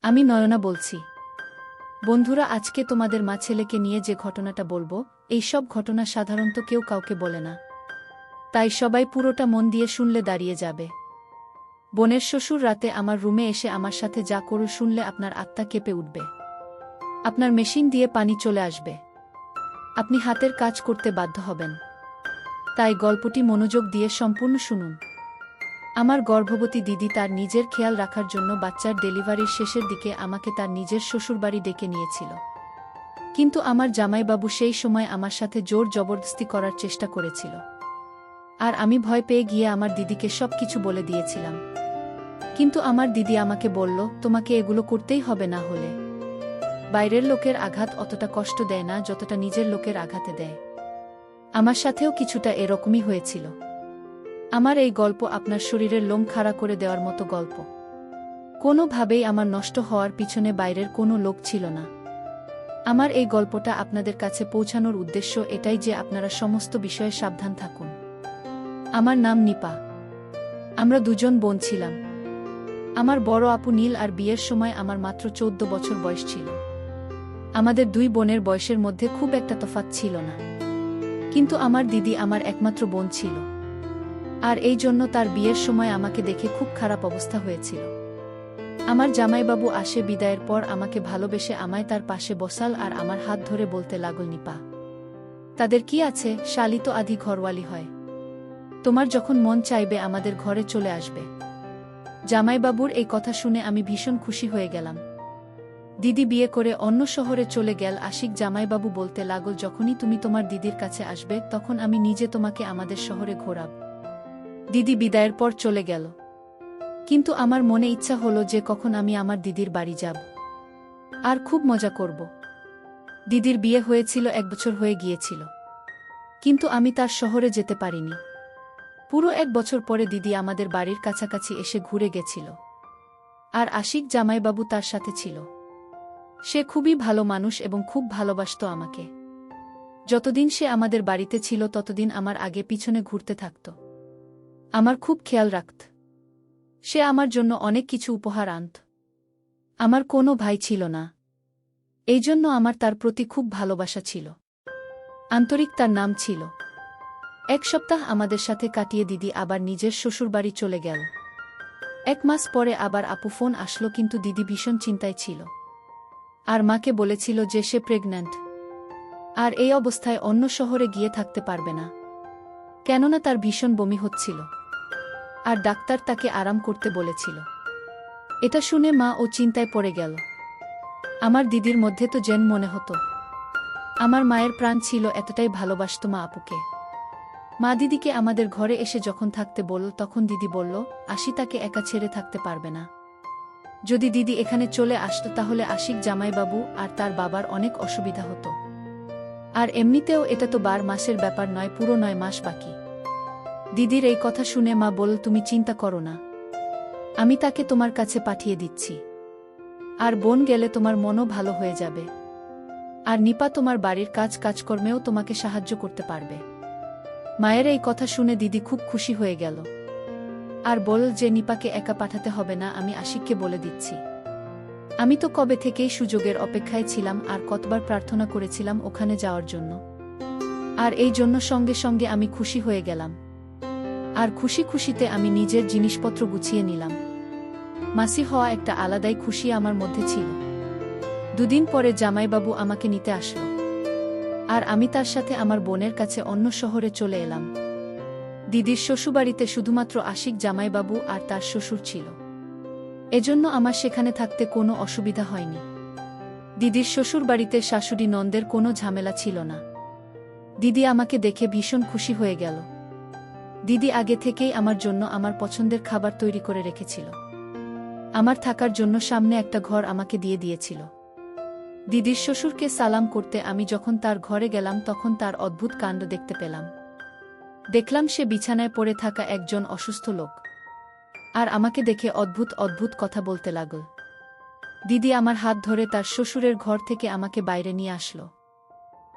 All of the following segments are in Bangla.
আমি নয়না বলছি। বন্ধুরা, আজকে তোমাদের মা ছেলেকে নিয়ে যে ঘটনাটা বলবো, এই সব ঘটনা সাধারণত কেউ কাউকে বলে না। তাই সবাই পুরোটা মন দিয়ে শুনলে দাঁড়িয়ে যাবে। বোনের শ্বশুর রাতে আমার রুমে এসে আমার সাথে যা করু শুনলে আপনার আত্মা কেঁপে উঠবে। আপনার মেশিন দিয়ে পানি চলে আসবে। আপনি হাতের কাজ করতে বাধ্য হবেন। তাই গল্পটি মনোযোগ দিয়ে সম্পূর্ণ শুনুন। আমার গর্ভবতী দিদি তার নিজের খেয়াল রাখার জন্য বাচ্চার ডেলিভারির শেষের দিকে আমাকে তার নিজের শ্বশুরবাড়ি ডেকে নিয়েছিল। কিন্তু আমার জামাইবাবু সেই সময় আমার সাথে জোর জবরদস্তি করার চেষ্টা করেছিল। আর আমি ভয় পেয়ে গিয়ে আমার দিদিকে সব কিছু বলে দিয়েছিলাম। কিন্তু আমার দিদি আমাকে বলল, তোমাকে এগুলো করতেই হবে, না হলে বাইরের লোকের আঘাত অতটা কষ্ট দেয় না যতটা নিজের লোকের আঘাতে দেয়। আমার সাথেও কিছুটা এরকমই হয়েছিল। আমার এই গল্প আপনার শরীরের লোম খাড়া করে দেওয়ার মতো গল্প। কোনোভাবেই আমার নষ্ট হওয়ার পিছনে বাইরের কোনো লোক ছিল না। আমার এই গল্পটা আপনাদের কাছে পৌঁছানোর উদ্দেশ্য এটাই যে আপনারা সমস্ত বিষয়ে সাবধান থাকুন। আমার নাম নিপা। আমরা দুজন বোন ছিলাম। আমার বড় আপু নীল আর বিয়ের সময় আমার মাত্র 14 বছর বয়স ছিল। আমাদের দুই বোনের বয়সের মধ্যে খুব একটা তফাৎ ছিল না। কিন্তু আমার দিদি আমার একমাত্র বোন ছিল। আর এই জন্য তার বিয়ের সময় আমাকে দেখে খুব খারাপ অবস্থা হয়েছিল। আমার জামাইবাবু আসে বিদায়ের পর আমাকে ভালোবেসে আমায় তার পাশে বসাল আর আমার হাত ধরে বলতে লাগল, নিপা, তাদের কি আছে, শালি তো আধি ঘরওয়ালি হয়। তোমার যখন মন চাইবে আমাদের ঘরে চলে আসবে। জামাইবাবুর এই কথা শুনে আমি ভীষণ খুশি হয়ে গেলাম। দিদি বিয়ে করে অন্য শহরে চলে গেল। আশিক জামাইবাবু বলতে লাগল, যখনই তুমি তোমার দিদির কাছে আসবে তখন আমি নিজে তোমাকে আমাদের শহরে ঘোরাব। দিদি বিদায়ের পর চলে গেল। কিন্তু আমার মনে ইচ্ছা হলো যে কখন আমি আমার দিদির বাড়ি যাব আর খুব মজা করব। দিদির বিয়ে হয়েছিল 1 বছর হয়ে গিয়েছিল, কিন্তু আমি তার শহরে যেতে পারিনি। পুরো 1 বছর পরে দিদি আমাদের বাড়ির কাছাকাছি এসে ঘুরে গেছিল। আর আশিক জামাইবাবু তার সাথে ছিল। সে খুবই ভালো মানুষ এবং খুব ভালোবাসত আমাকে। যতদিন সে আমাদের বাড়িতে ছিল ততদিন আমার আগে পিছনে ঘুরতে থাকত। আমার খুব খেয়াল রাখত। সে আমার জন্য অনেক কিছু উপহার আনত। আমার কোনো ভাই ছিল না, এই জন্য আমার তার প্রতি খুব ভালোবাসা ছিল। আন্তরিক তার নাম ছিল। 1 সপ্তাহ আমাদের সাথে কাটিয়ে দিদি আবার নিজের শ্বশুরবাড়ি চলে গেল। 1 মাস পরে আবার আপু ফোন আসলো, কিন্তু দিদি ভীষণ চিন্তায় ছিল। আর মাকে বলেছিল যে সে প্রেগন্যান্ট। আর এই অবস্থায় অন্য শহরে গিয়ে থাকতে পারবে না, কেননা তার ভীষণ বমি হচ্ছিল। আর ডাক্তার তাকে আরাম করতে বলেছিল। এটা শুনে মা ও চিন্তায় পড়ে গেল। আমার দিদির মধ্যে তো যেন মনে হতো আমার মায়ের প্রাণ ছিল, এতটাই ভালোবাসত মা আপুকে। মা দিদিকে আমাদের ঘরে এসে যখন থাকতে বলল তখন দিদি বলল, আশি তাকে একা ছেড়ে থাকতে পারবে না। যদি দিদি এখানে চলে আসতো তাহলে আশিক জামাইবাবু আর তার বাবার অনেক অসুবিধা হতো। আর এমনিতেও এটা তো 12 মাসের ব্যাপার নয়, পুরো 9 মাস বাকি। দিদির এই কথা শুনে মা বলল, তুমি চিন্তা করো না, আমি তাকে তোমার কাছে পাঠিয়ে দিচ্ছি। আর বোন গেলে তোমার মনও ভালো হয়ে যাবে। আর নিপা তোমার বাড়ির কাজকর্মেও তোমাকে সাহায্য করতে পারবে। মায়ের এই কথা শুনে দিদি খুব খুশি হয়ে গেল। আর বলল যে নিপাকে একা পাঠাতে হবে না, আমি আশিককে বলে দিচ্ছি। আমি তো কবে থেকেই সুযোগের অপেক্ষায় ছিলাম আর কতবার প্রার্থনা করেছিলাম ওখানে যাওয়ার জন্য। আর এই জন্য সঙ্গে সঙ্গে আমি খুশি হয়ে গেলাম। আর খুশিতে আমি নিজের জিনিসপত্র গুছিয়ে নিলাম। মাসি হওয়া একটা আলাদাই খুশি আমার মধ্যে ছিল। 2 দিন পরে জামাইবাবু আমাকে নিতে আসলো। আর আমি তার সাথে আমার বোনের কাছে অন্য শহরে চলে এলাম। দিদির শ্বশুরবাড়িতে শুধুমাত্র আশিক জামাইবাবু আর তার শ্বশুর ছিল। এজন্য আমার সেখানে থাকতে কোনো অসুবিধা হয়নি। দিদির শ্বশুরবাড়িতে শাশুড়ি নন্দের কোনো ঝামেলা ছিল না। দিদি আমাকে দেখে ভীষণ খুশি হয়ে গেল। দিদি আগে থেকেই আমার জন্য আমার পছন্দের খাবার তৈরি করে রেখেছিল। আমার থাকার জন্য সামনে একটা ঘর আমাকে দিয়ে দিয়েছিল। দিদির শ্বশুরকে সালাম করতে আমি যখন তার ঘরে গেলাম তখন তার অদ্ভুত কাণ্ড দেখতে পেলাম। দেখলাম সে বিছানায় পড়ে থাকা একজন অসুস্থ লোক। আর আমাকে দেখে অদ্ভুত কথা বলতে লাগল। দিদি আমার হাত ধরে তার শ্বশুরের ঘর থেকে আমাকে বাইরে নিয়ে আসলো।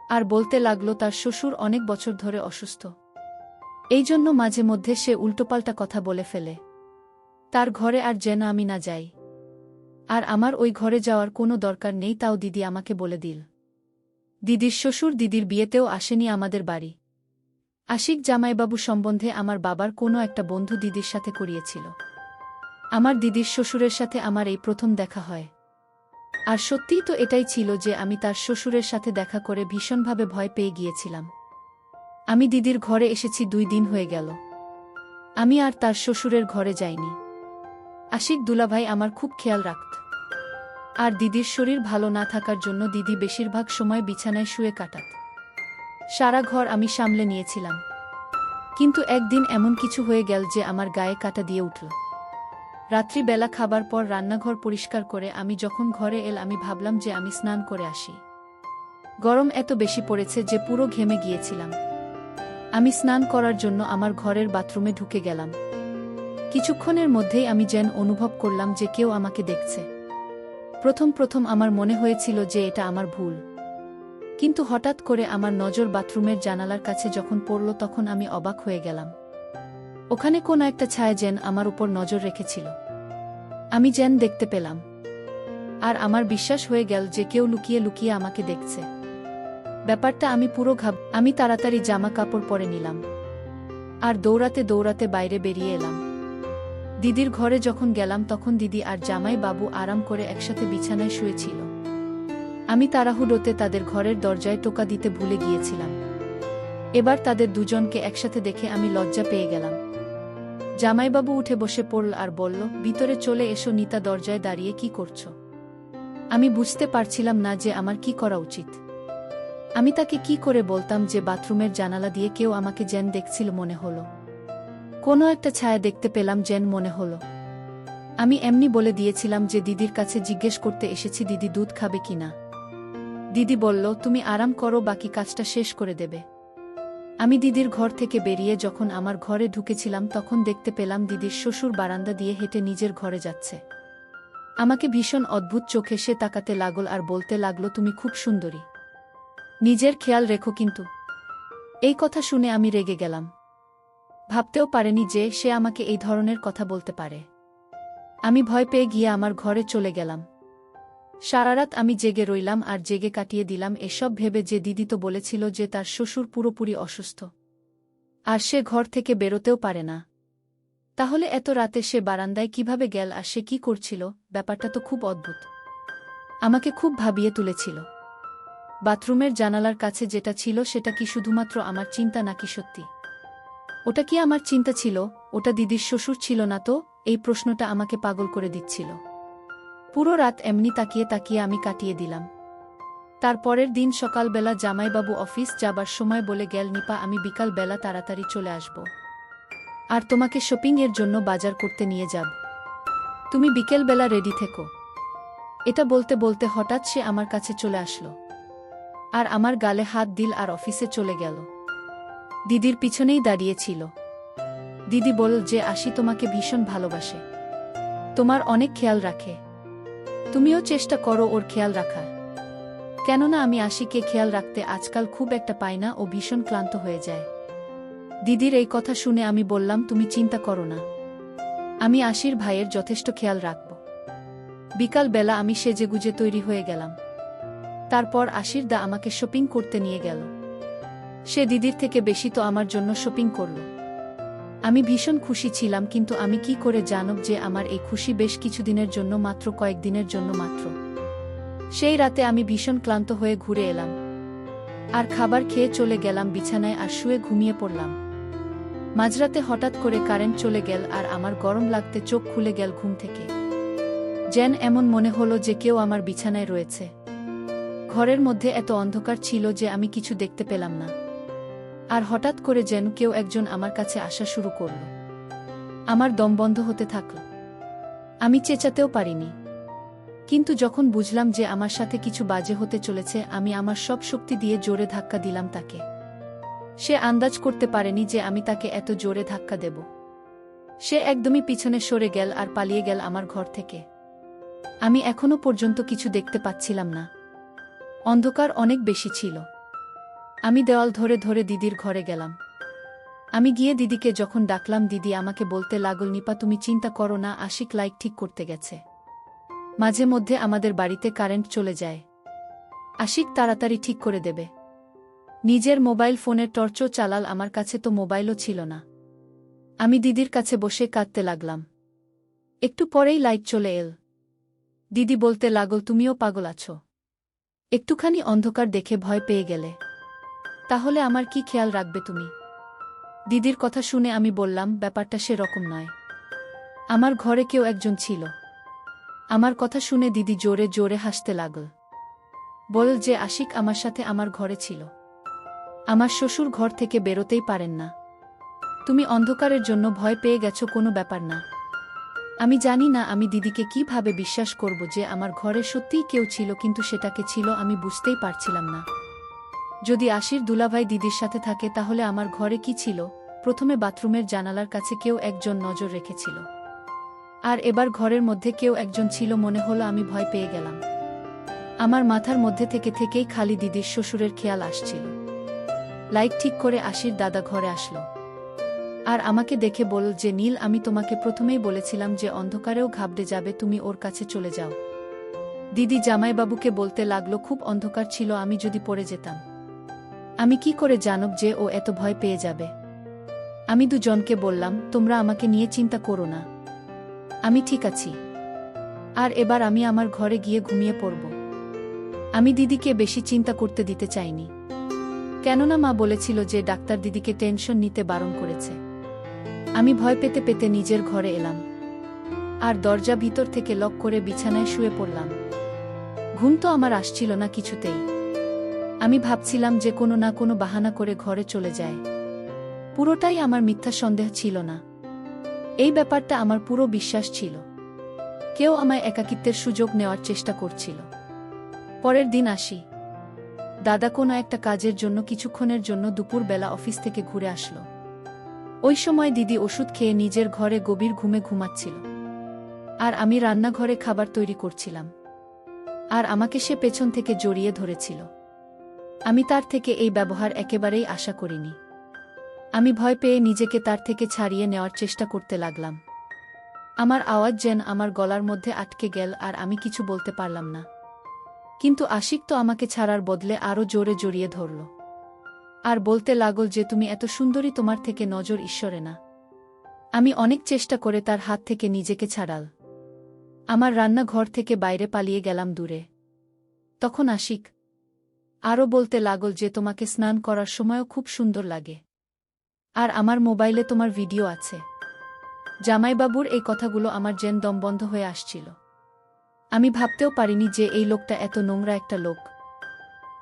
আর বলতে লাগলো তার শ্বশুর অনেক বছর ধরে অসুস্থ, এই জন্য মাঝে মধ্যে সে উল্টোপাল্টা কথা বলে ফেলে। তার ঘরে আর যেন আমি না যাই। আর আমার ওই ঘরে যাওয়ার কোনো দরকার নেই, তাও দিদি আমাকে বলে দিল। দিদির শ্বশুর দিদির বিয়েতেও আসেনি আমাদের বাড়ি। আশিক জামাইবাবু সম্বন্ধে আমার বাবার কোনো একটা বন্ধু দিদির সাথে করিয়েছিল। আমার দিদির শ্বশুরের সাথে আমার এই প্রথম দেখা হয়। আর সত্যিই তো এটাই ছিল যে আমি তার শ্বশুরের সাথে দেখা করে ভীষণভাবে ভয় পেয়ে গিয়েছিলাম। আমি দিদির ঘরে এসেছি 2 দিন হয়ে গেল। আমি আর তার শ্বশুরের ঘরে যাইনি। আশিক দুলাভাই আমার খুব খেয়াল রাখত। আর দিদির শরীর ভালো না থাকার জন্য দিদি বেশিরভাগ সময় বিছানায় শুয়ে কাটাত। সারা ঘর আমি সামলে নিয়েছিলাম। কিন্তু একদিন এমন কিছু হয়ে গেল যে আমার গায়ে কাঁটা দিয়ে উঠল। রাত্রিবেলা খাবার পর রান্নাঘর পরিষ্কার করে আমি যখন ঘরে আমি ভাবলাম যে আমি স্নান করে আসি। গরম এত বেশি পড়েছে যে পুরো ঘেমে গিয়েছিলাম। আমি স্নান করার জন্য আমার ঘরের বাথরুমে ঢুকে গেলাম। কিছুক্ষণের মধ্যেই আমি যেন অনুভব করলাম যে কেউ আমাকে দেখছে। প্রথম আমার মনে হয়েছিল যে এটা আমার ভুল। কিন্তু হঠাৎ করে আমার নজর বাথরুমের জানালার কাছে যখন পড়ল তখন আমি অবাক হয়ে গেলাম। ওখানে কোনো একটা ছায়া যেন আমার উপর নজর রেখেছিল। আমি যেন দেখতে পেলাম। আর আমার বিশ্বাস হয়ে গেল যে কেউ লুকিয়ে লুকিয়ে আমাকে দেখছে। ব্যাপারটা আমি পুরো আমি তাড়াতাড়ি জামা কাপড় পরে নিলাম। আর দৌড়াতে দৌড়াতে বাইরে বেরিয়ে এলাম। দিদির ঘরে যখন গেলাম তখন দিদি আর জামাই বাবু আরাম করে একসাথে বিছানায় শুয়েছিল। আমি তাড়াহুড়োতে তাদের ঘরের দরজায় টোকা দিতে ভুলে গিয়েছিলাম। এবার তাদের দুজনকে একসাথে দেখে আমি লজ্জা পেয়ে গেলাম। জামাইবাবু উঠে বসে পড়ল আর বলল, ভিতরে চলে এসো নিতা, দরজায় দাঁড়িয়ে কি করছো? আমি বুঝতে পারছিলাম না যে আমার কি করা উচিত। আমি তাকে কি করে বলতাম যে বাথরুমের জানালা দিয়ে কেউ আমাকে যেন দেখছিল মনে হলো। কোনো একটা ছায়া দেখতে পেলাম যেন মনে হলো। আমি এমনি বলে দিয়েছিলাম যে দিদির কাছে জিজ্ঞেস করতে এসেছি দিদি দুধ খাবে কিনা। দিদি বলল, তুমি আরাম করো, বাকি কাজটা শেষ করে দেবে। আমি দিদির ঘর থেকে বেরিয়ে যখন আমার ঘরে ঢুকেছিলাম তখন দেখতে পেলাম দিদির শ্বশুর বারান্দা দিয়ে হেঁটে নিজের ঘরে যাচ্ছে। আমাকে ভীষণ অদ্ভুত চোখে সে তাকাতে লাগল আর বলতে লাগলো, তুমি খুব সুন্দরী, নিজের খেয়াল রেখো কিন্তু। এই কথা শুনে আমি রেগে গেলাম। ভাবতেও পারেনি যে সে আমাকে এই ধরনের কথা বলতে পারে। আমি ভয় পেয়ে গিয়ে আমার ঘরে চলে গেলাম। সারারাত আমি জেগে রইলাম আর জেগে কাটিয়ে দিলাম এসব ভেবে যে দিদি তো বলেছিল যে তার শ্বশুর পুরোপুরি অসুস্থ আর সে ঘর থেকে বেরোতেও পারে না। তাহলে এত রাতে সে বারান্দায় কিভাবে গেল আর সে কি করছিল? ব্যাপারটা তো খুব অদ্ভুত। আমাকে খুব ভাবিয়ে তুলেছিল। বাথরুমের জানালার কাছে যেটা ছিল সেটা কি শুধুমাত্র আমার চিন্তা নাকি সত্যি? ওটা কি আমার চিন্তা ছিল? ওটা দিদির শ্বশুর ছিল না তো? এই প্রশ্নটা আমাকে পাগল করে দিচ্ছিল। পুরো রাত এমনি তাকিয়ে তাকিয়ে আমি কাটিয়ে দিলাম। তারপরের দিন সকালবেলা জামাইবাবু অফিস যাবার সময় বলে গেল, নিপা, আমি বিকাল বেলা তাড়াতাড়ি চলে আসব আর তোমাকে শপিং এর জন্য বাজার করতে নিয়ে যাব। তুমি বিকেলবেলা রেডি থেকো। এটা বলতে বলতে হঠাৎ সে আমার কাছে চলে আসলো আর আমার গালে হাত দিল আর অফিসে চলে গেল। দিদির পিছনেই দাঁড়িয়েছিল। দিদি বলল যে আশি তোমাকে ভীষণ ভালোবাসে, তোমার অনেক খেয়াল রাখে, তুমিও চেষ্টা করো ওর খেয়াল রাখার। কেননা আমি আশিকে খেয়াল রাখতে আজকাল খুব একটা পাই না, ও ভীষণ ক্লান্ত হয়ে যায়। দিদির এই কথা শুনে আমি বললাম, তুমি চিন্তা করো না, আমি আশির ভাইয়ের যথেষ্ট খেয়াল রাখব। বিকাল বেলা আমি সেজেগুজে তৈরি হয়ে গেলাম। তারপর আশির দা আমাকে শপিং করতে নিয়ে গেল। সে দিদির থেকে বেশি তো আমার জন্য শপিং করল। আমি ভীষণ খুশি ছিলাম, কিন্তু আমি কি করে জানব যে আমার এই খুশি বেশ কিছুদিনের জন্য, মাত্র কয়েকদিনের জন্য মাত্র। সেই রাতে আমি ভীষণ ক্লান্ত হয়ে ঘুরে এলাম আর খাবার খেয়ে চলে গেলাম বিছানায় আর শুয়ে ঘুমিয়ে পড়লাম। মাঝরাতে হঠাৎ করে কারেন্ট চলে গেল আর আমার গরম লাগতে চোখ খুলে গেল ঘুম থেকে। যেন এমন মনে হলো যে কেউ আমার বিছানায় রয়েছে। ঘরের মধ্যে এত অন্ধকার ছিল যে আমি কিছু দেখতে পেলাম না। আর হঠাৎ করে যেন কেউ একজন আমার কাছে আসা শুরু করল। আমার দম বন্ধ হতে থাকল। আমি চেঁচাতেও পারিনি। কিন্তু যখন বুঝলাম যে আমার সাথে কিছু বাজে হতে চলেছে, আমি আমার সব শক্তি দিয়ে জোরে ধাক্কা দিলাম তাকে। সে আন্দাজ করতে পারেনি যে আমি তাকে এত জোরে ধাক্কা দেব। সে একদমই পিছনে সরে গেল আর পালিয়ে গেল আমার ঘর থেকে। আমি এখনো পর্যন্ত কিছু দেখতে পাচ্ছিলাম না। অন্ধকার অনেক বেশি ছিল। আমি দেওয়াল ধরে ধরে দিদির ঘরে গেলাম। আমি গিয়ে দিদিকে যখন ডাকলাম, দিদি আমাকে বলতে লাগল, নিপা, তুমি চিন্তা করো না, আশিক লাইট ঠিক করতে গেছে। মাঝে মধ্যে আমাদের বাড়িতে কারেন্ট চলে যায়। আশিক তাড়াতাড়ি ঠিক করে দেবে। নিজের মোবাইল ফোনের টর্চও চালাল, আমার কাছে তো মোবাইলও ছিল না। আমি দিদির কাছে বসে কাঁদতে লাগলাম। একটু পরেই লাইট চলে এল। দিদি বলতে লাগল, তুমিও পাগল আছো? একটুখানি অন্ধকার দেখে ভয় পেয়ে গেলে? তাহলে আমার কি খেয়াল রাখবে তুমি? দিদির কথা শুনে আমি বললাম, ব্যাপারটা সেরকম নয়। আমার ঘরে কেউ একজন ছিল। আমার কথা শুনে দিদি জোরে জোরে হাসতে লাগল। বল যে আশিক আমার সাথে আমার ঘরে ছিল। আমার শ্বশুর ঘর থেকে বেরোতেই পারেন না। তুমি অন্ধকারের জন্য ভয় পেয়ে গেছো, কোনো ব্যাপার না। আমি জানি না আমি দিদিকে কিভাবে বিশ্বাস করব যে আমার ঘরে সত্যিই কেউ ছিল, কিন্তু সেটাকে ছিল আমি বুঝতেই পারছিলাম না। যদি আশির দুলাভাই দিদির সাথে থাকে তাহলে আমার ঘরে কি ছিল? প্রথমে বাথরুমের জানালার কাছে কেউ একজন নজর রেখেছিল, আর এবার ঘরের মধ্যে কেউ একজন ছিল। মনে হলো আমি ভয় পেয়ে গেলাম। আমার মাথার মধ্যে থেকেই খালি দিদির শ্বশুরের খেয়াল আসছিল। লাইট ঠিক করে আশির দাদা ঘরে আসলো আর আমাকে দেখে বলল যে, নীল, আমি তোমাকে প্রথমেই বলেছিলাম যে অন্ধকারেও ঘাবড়ে যাবে, তুমি ওর কাছে চলে যাও। দিদি জামাইবাবুকে বলতে লাগলো, খুব অন্ধকার ছিল, আমি যদি পড়ে যেতাম? আমি কি করে জানব যে ও এত ভয় পেয়ে যাবে? আমি দুজনকে বললাম, তোমরা আমাকে নিয়ে চিন্তা করো না, আমি ঠিক আছি। আর এবার আমি আমার ঘরে গিয়ে ঘুমিয়ে পড়ব। আমি দিদিকে বেশি চিন্তা করতে দিতে চাইনি, কেননা মা বলেছিল যে ডাক্তার দিদিকে টেনশন নিতে বারণ করেছে। আমি ভয় পেতে পেতে নিজের ঘরে এলাম আর দরজা ভিতর থেকে লক করে বিছানায় শুয়ে পড়লাম। ঘুম তো আমার আসছিল না কিছুতেই। আমি ভাবছিলাম যে কোনো না কোনো বাহানা করে ঘরে চলে যায়। পুরোটাই আমার মিথ্যা সন্দেহ ছিল না, এই ব্যাপারটা আমার পুরো বিশ্বাস ছিল। কেউ আমায় একাকিত্বের সুযোগ নেওয়ার চেষ্টা করছিল। পরের দিন আসি। দাদা কোনো একটা কাজের জন্য কিছুক্ষণের জন্য দুপুরবেলা অফিস থেকে ঘুরে আসলো। ওই সময় দিদি ওষুধ খেয়ে নিজের ঘরে গভীর ঘুমে ঘুমাচ্ছিল, আর আমি রান্নাঘরে খাবার তৈরি করছিলাম। আর আমাকে সে পেছন থেকে জড়িয়ে ধরেছিল। আমি তার থেকে এই ব্যবহার একেবারেই আশা করিনি। আমি ভয় পেয়ে নিজেকে তার থেকে ছাড়িয়ে নেওয়ার চেষ্টা করতে লাগলাম। আমার আওয়াজ যেন আমার গলার মধ্যে আটকে গেল আর আমি কিছু বলতে পারলাম না। কিন্তু আশিক তো আমাকে ছাড়ার বদলে আরও জোরে জড়িয়ে ধরল আর বলতে লাগল যে, তুমি এত সুন্দরী, তোমার থেকে নজর ঈশ্বরে না। আমি অনেক চেষ্টা করে তার হাত থেকে নিজেকে ছাড়াল আমার রান্নাঘর থেকে বাইরে পালিয়ে গেলাম দূরে। তখন আশিক আরও বলতে লাগল যে, তোমাকে স্নান করার সময়ও খুব সুন্দর লাগে, আর আমার মোবাইলে তোমার ভিডিও আছে। জামাইবাবুর এই কথাগুলো আমার যেন দম বন্ধ হয়ে আসছিল। আমি ভাবতেও পারিনি যে এই লোকটা এত নোংরা একটা লোক।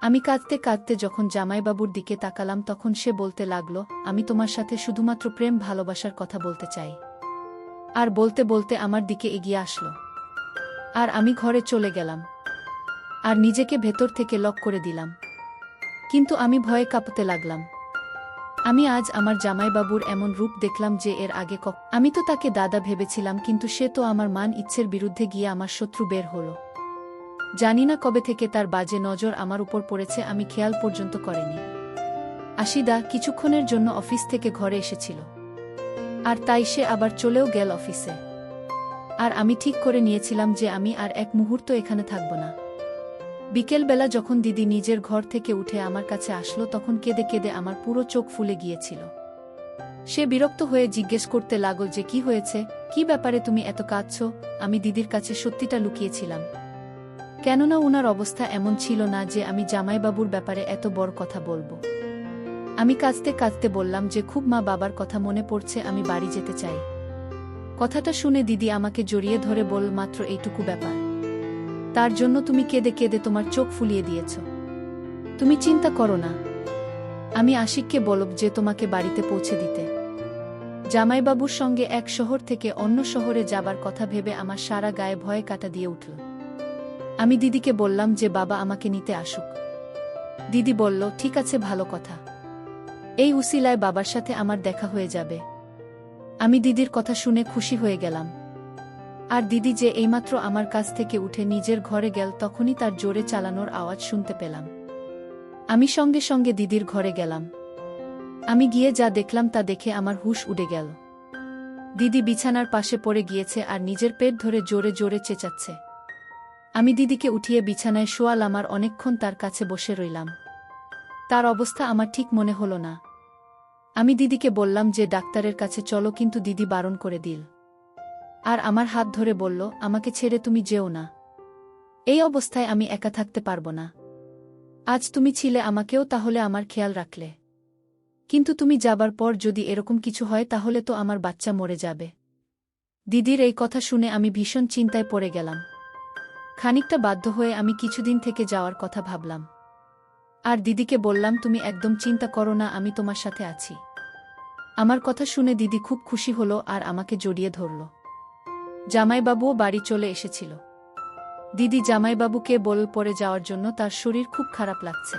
আমি কাঁদতে কাঁদতে যখন জামাইবাবুর দিকে তাকালাম তখন সে বলতে লাগলো, আমি তোমার সাথে শুধুমাত্র প্রেম ভালোবাসার কথা বলতে চাই। আর বলতে বলতে আমার দিকে এগিয়ে আসলো আর আমি ঘরে চলে গেলাম আর নিজেকে ভেতর থেকে লক করে দিলাম। কিন্তু আমি ভয়ে কাঁপতে লাগলাম। আমি আজ আমার জামাইবাবুর এমন রূপ দেখলাম যে এর আগে আমি তো তাকে দাদা ভেবেছিলাম, কিন্তু সে তো আমার মান ইচ্ছের বিরুদ্ধে গিয়ে আমার শত্রু বের হলো। জানি না কবে থেকে তার বাজে নজর আমার উপর পড়েছে, আমি খেয়াল পর্যন্ত করিনি। আশিদা কিছুক্ষণের জন্য অফিস থেকে ঘরে এসেছিল, আর তাই সে আবার চলেও গেল অফিসে। আর আমি ঠিক করে নিয়েছিলাম যে আমি আর এক মুহূর্ত এখানে থাকব না। বিকেলবেলা যখন দিদি নিজের ঘর থেকে উঠে আমার কাছে আসলো তখন কেঁদে কেঁদে আমার পুরো চোখ ফুলে গিয়েছিল। সে বিরক্ত হয়ে জিজ্ঞেস করতে লাগল যে, কি হয়েছে, কি ব্যাপারে তুমি এত কাঁদছ? আমি দিদির কাছে সত্যিটা লুকিয়েছিলাম, কেননা উনার অবস্থা এমন ছিল না যে আমি জামাইবাবুর ব্যাপারে এত বড় কথা বলবো। আমি কাঁদতে কাঁদতে বললাম যে খুব মা বাবার কথা মনে পড়ছে, আমি বাড়ি যেতে চাই। কথাটা শুনে দিদি আমাকে জড়িয়ে ধরে বলল, মাত্র এইটুকু ব্যাপার, তার জন্য তুমি কেঁদে কেঁদে তোমার চোখ ফুলিয়ে দিয়েছ? তুমি চিন্তা করো না, আমি আশিককে বলব যে তোমাকে বাড়িতে পৌঁছে দিতে। জামাইবাবুর সঙ্গে এক শহর থেকে অন্য শহরে যাবার কথা ভেবে আমার সারা গায়ে ভয়ে কাটা দিয়ে উঠল। আমি দিদিকে বললাম যে বাবা আমাকে নিতে আসুক। দিদি বলল, ঠিক আছে, ভালো কথা, এই উসিলায় বাবার সাথে আমার দেখা হয়ে যাবে। আমি দিদির কথা শুনে খুশি হয়ে গেলাম। আর দিদি যে এইমাত্র আমার কাছ থেকে উঠে নিজের ঘরে গেল তখনই তার জোরে চালানোর আওয়াজ শুনতে পেলাম। আমি সঙ্গে সঙ্গে দিদির ঘরে গেলাম। আমি গিয়ে যা দেখলাম তা দেখে আমার হুঁশ উড়ে গেল। দিদি বিছানার পাশে পড়ে গিয়েছে আর নিজের পেট ধরে জোরে জোরে চেঁচাচ্ছে। আমি দিদিকে উঠিয়ে বিছানায় শোয়ালাম আর অনেকক্ষণ তার কাছে বসে রইলাম। তার অবস্থা আমার ঠিক মনে হলো না। আমি দিদিকে বললাম যে ডাক্তারের কাছে চলো, কিন্তু দিদি বারণ করে দিল। আর আমার হাত ধরে বলল, আমাকে ছেড়ে তুমি যেও না। এই অবস্থায় আমি একা থাকতে পারবো না। আজ তুমি ছিলে, আমাকেও তাহলে আমার খেয়াল রাখলে। কিন্তু তুমি যাবার পর যদি এরকম কিছু হয় তাহলে তো আমার বাচ্চা মরে যাবে। দিদির এই কথা শুনে আমি ভীষণ চিন্তায় পড়ে গেলাম। খানিকটা বাধ্য হয়ে আমি কিছুদিন থেকে যাওয়ার কথা ভাবলাম। আর দিদিকে বললাম, তুমি একদম চিন্তা করো না, আমি তোমার সাথে আছি। আমার কথা শুনে দিদি খুব খুশি হলো আর আমাকে জড়িয়ে ধরল। জামাইবাবুও বাড়ি চলে এসেছিল। দিদি জামাইবাবুকে বলল পড়ে যাওয়ার জন্য তার শরীর খুব খারাপ লাগছে।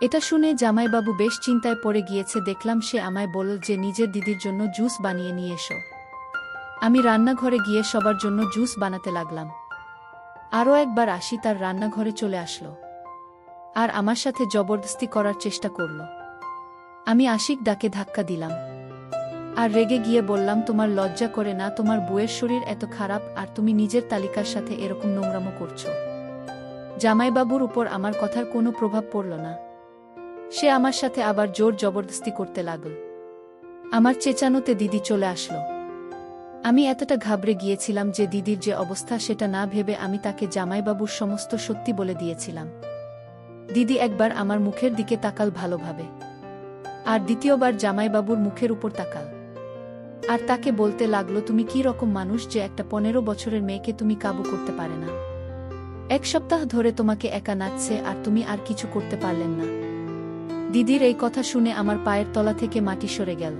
এটা শুনে জামাইবাবু বেশ চিন্তায় পড়ে গিয়েছে। দেখলাম সে আমায় বলল যে নিজের দিদির জন্য জুস বানিয়ে নিয়ে এসো। আমি রান্নাঘরে গিয়ে সবার জন্য জুস বানাতে লাগলাম। আরও একবার আসি তার রান্নাঘরে চলে আসলো আর আমার সাথে জবরদস্তি করার চেষ্টা করল। আমি আশিক ডাকে ধাক্কা দিলাম আর রেগে গিয়ে বললাম, তোমার লজ্জা করে না? তোমার বউয়ের শরীর এত খারাপ আর তুমি নিজের তালিকার সাথে এরকম নোংরামো করছো। জামাইবাবুর উপর আমার কথার কোনো প্রভাব পড়ল না। সে আমার সাথে আবার জোর জবরদস্তি করতে লাগল। আমার চেঁচানোতে দিদি চলে আসলো। আমি এতটা ঘাবড়ে গিয়েছিলাম যে দিদির যে অবস্থা সেটা না ভেবে আমি তাকে জামাইবাবুর সমস্ত সত্যি বলে দিয়েছিলাম। দিদি একবার আমার মুখের দিকে তাকাল ভালোভাবে, আর দ্বিতীয়বার জামাইবাবুর মুখের উপর তাকাল। আর তাকে বলতে লাগলো, তুমি কি রকম মানুষ যে একটা 15 বছরের মেয়েকে তুমি কাবু করতে পারে না? এক সপ্তাহ ধরে তোমাকে একা নাচছে আর তুমি আর কিছু করতে পারলেন না। দিদির এই কথা শুনে আমার পায়ের তলা থেকে মাটি সরে গেল।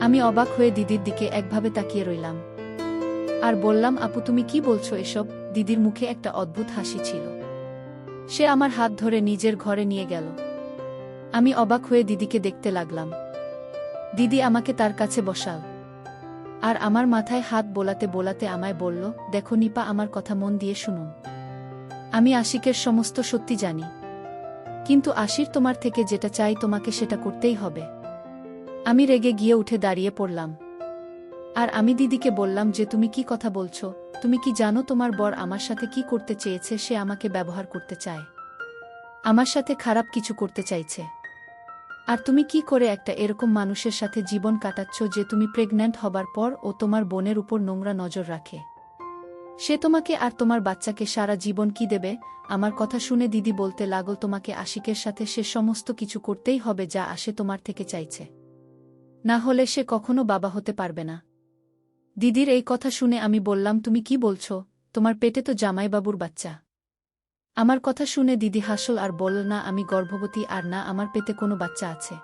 আমি অবাক হয়ে দিদির দিকে একভাবে তাকিয়ে রইলাম আর বললাম, আপু তুমি কি বলছো এসব? দিদির মুখে একটা অদ্ভুত হাসি ছিল। সে আমার হাত ধরে নিজের ঘরে নিয়ে গেল। আমি অবাক হয়ে দিদিকে দেখতে লাগলাম। দিদি আমাকে তার কাছে বসাল আর আমার মাথায় হাত বোলাতে বোলাতে আমায় বলল, দেখো নিপা, আমার কথা মন দিয়ে শুনুন। আমি আশিকের সমস্ত সত্যি জানি, কিন্তু আশির তোমার থেকে যেটা চাই তোমাকে সেটা করতেই হবে। আমি রেগে গিয়ে উঠে দাঁড়িয়ে পড়লাম আর আমি দিদিকে বললাম যে তুমি কি কথা বলছো? তুমি কি জানো তোমার বর আমার সাথে কি করতে চেয়েছে? সে আমাকে ব্যবহার করতে চায়, আমার সাথে খারাপ কিছু করতে চাইছে। আর তুমি কি করে একটা এরকম মানুষের সাথে জীবন কাটাচ্ছ যে তুমি প্রেগন্যান্ট হবার পর ও তোমার বোনের উপর নোংরা নজর রাখে? সে তোমাকে আর তোমার বাচ্চাকে সারা জীবন কি দেবে? আমার কথা শুনে দিদি বলতে লাগল, তোমাকে আশিকের সাথে সে সমস্ত কিছু করতেই হবে যা আশে তোমার থেকে চাইছে, না হলে সে কখনো বাবা হতে পারবে না। দিদির এই কথা শুনে আমি বললাম, তুমি কি বলছো? তোমার পেটে তো জামাইবাবুর বাচ্চা। আমার কথা শুনে দিদি হাসল আর বলল, না আমি গর্ভবতী, আর না আমার পেটে কোনো বাচ্চা আছে।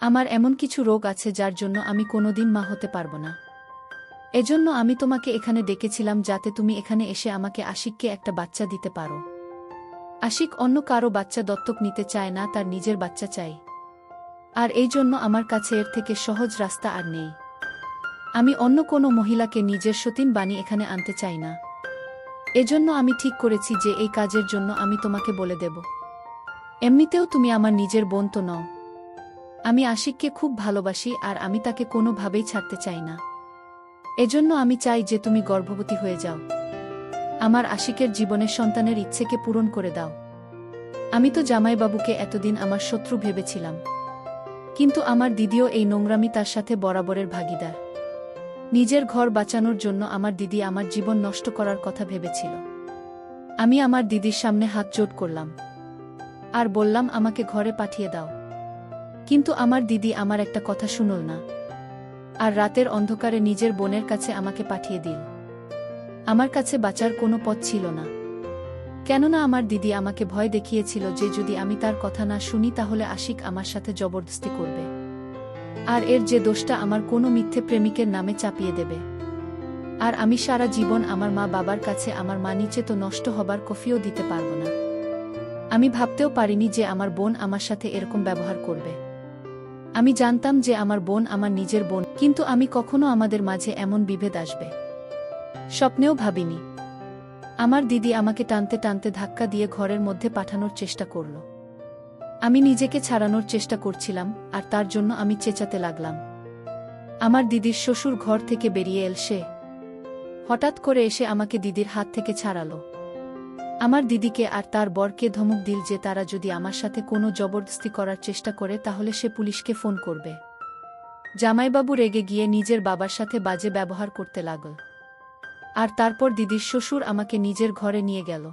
আমার এমন কিছু রোগ আছে যার জন্য আমি কোনোদিন মা হতে পারবো না। এজন্য আমি তোমাকে এখানে ডেকেছিলাম যাতে তুমি এখানে এসে আমাকে আশিককে একটা বাচ্চা দিতে পারো। আশিক অন্য কারো বাচ্চা দত্তক নিতে চায় না, তার নিজের বাচ্চা চাই। আর এই জন্য আমার কাছে এর থেকে সহজ রাস্তা আর নেই। আমি অন্য কোনো মহিলাকে নিজের সতীন বানিয়ে এখানে আনতে চাই না। এজন্য আমি ঠিক করেছি যে এই কাজের জন্য আমি তোমাকে বলে দেব। এমনিতেও তুমি আমার নিজের বোন তো নও। আমি আশিককে খুব ভালোবাসি আর আমি তাকে কোনোভাবেই ছাড়তে চাই না। এজন্য আমি চাই যে তুমি গর্ভবতী হয়ে যাও। আমার আশিকের জীবনের সন্তানের ইচ্ছেকে পূরণ করে দাও। আমি তো জামাইবাবুকে এতদিন আমার শত্রু ভেবেছিলাম, কিন্তু আমার দিদিও এই নোংরামি তার সাথে বরাবরের ভাগীদার। নিজের ঘর বাঁচানোর জন্য আমার দিদি আমার জীবন নষ্ট করার কথা ভেবেছিল। আমি আমার দিদির সামনে হাত জোড় করলাম আর বললাম, আমাকে ঘরে পাঠিয়ে দাও। কিন্তু আমার দিদি আমার একটা কথা শুনল না আর রাতের অন্ধকারে নিজের বোনের কাছে আমাকে পাঠিয়ে দিল। আমার কাছে বাঁচার কোনো পথ ছিল না, কেননা আমার দিদি আমাকে ভয় দেখিয়েছিল যে যদি আমি তার কথা না শুনি তাহলে আশিক আমার সাথে জবরদস্তি করবে আর এর যে দোষটা আমার কোনো মিথ্যে প্রেমিকের নামে চাপিয়ে দেবে। আর আমি সারা জীবন আমার মা বাবার কাছে আমার মা নিচে তো নষ্ট হবার কফিও দিতে পারব না। আমি ভাবতেও পারিনি যে আমার বোন আমার সাথে এরকম ব্যবহার করবে। আমি জানতাম যে আমার বোন আমার নিজের বোন, কিন্তু আমি কখনো আমাদের মাঝে এমন বিভেদ আসবে স্বপ্নেও ভাবিনি। আমার দিদি আমাকে টানতে টানতে ধাক্কা দিয়ে ঘরের মধ্যে পাঠানোর চেষ্টা করল। আমি নিজেকে ছাড়ানোর চেষ্টা করছিলাম আর তার জন্য আমি চেঁচাতে লাগলাম। আমার দিদির শ্বশুর ঘর থেকে বেরিয়ে এল। সে হঠাৎ করে এসে আমাকে দিদির হাত থেকে ছাড়ালো। আমার দিদিকে আর তার বরকে ধমক দিল যে তারা যদি আমার সাথে কোনো জবরদস্তি করার চেষ্টা করে তাহলে সে পুলিশকে ফোন করবে। জামাইবাবু রেগে গিয়ে নিজের বাবার সাথে বাজে ব্যবহার করতে লাগল। আর তারপর দিদির শ্বশুর আমাকে নিজের ঘরে নিয়ে গেল।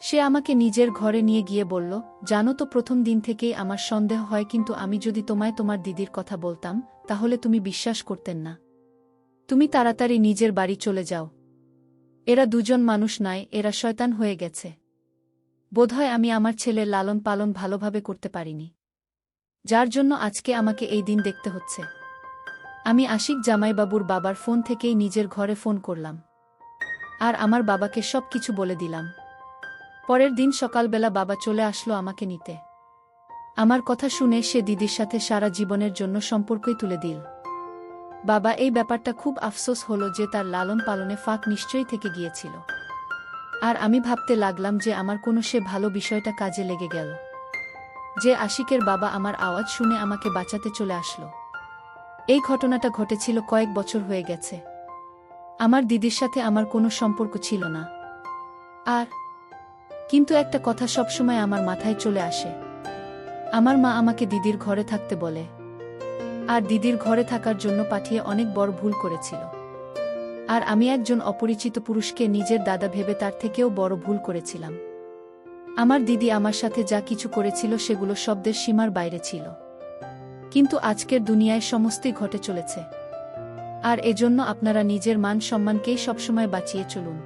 সে আমাকে নিজের ঘরে নিয়ে গিয়ে বলল, জানো তো প্রথম দিন থেকেই আমার সন্দেহ হয়, কিন্তু আমি যদি তোমায় তোমার দিদির কথা বলতাম তাহলে তুমি বিশ্বাস করতেন না। তুমি তাড়াতাড়ি নিজের বাড়ি চলে যাও। এরা দুজন মানুষ নয়, এরা শয়তান হয়ে গেছে। বোধহয় আমি আমার ছেলের লালন পালন ভালোভাবে করতে পারিনি, যার জন্য আজকে আমাকে এই দিন দেখতে হচ্ছে। আমি আশিক জামাইবাবুর বাবার ফোন থেকেই নিজের ঘরে ফোন করলাম আর আমার বাবাকে সব কিছু বলে দিলাম। পরের দিন সকালবেলা বাবা চলে আসলো আমাকে নিতে। আমার কথা শুনে সে দিদির সাথে সারা জীবনের জন্য সম্পর্কই তুলে দিল। বাবা এই ব্যাপারটা খুব আফসোস হলো যে তার লালন পালনে ফাঁক নিশ্চয়ই থেকে গিয়েছিল। আর আমি ভাবতে লাগলাম যে আমার কোনো সে ভালো বিষয়টা কাজে লেগে গেল, যে আশিকের বাবা আমার আওয়াজ শুনে আমাকে বাঁচাতে চলে আসলো। এই ঘটনাটা ঘটেছিল কয়েক বছর হয়ে গেছে। আমার দিদির সাথে আমার কোনো সম্পর্ক ছিল না। আর কিন্তু একটা কথা সবসময় আমার মাথায় চলে আসে। আমার মা আমাকে দিদির ঘরে থাকতে বলে, আর দিদির ঘরে থাকার জন্য পাঠিয়ে অনেক বড় ভুল করেছিল। আর আমি একজন অপরিচিত পুরুষকে নিজের দাদা ভেবে তার থেকেও বড় ভুল করেছিলাম। আমার দিদি আমার সাথে যা কিছু করেছিল সেগুলো শব্দের সীমার বাইরে ছিল, কিন্তু আজকের দুনিয়ায় সমস্তই ঘটে চলেছে। আর এজন্য আপনারা নিজের মান সম্মানকেই সবসময় বাঁচিয়ে চলুন।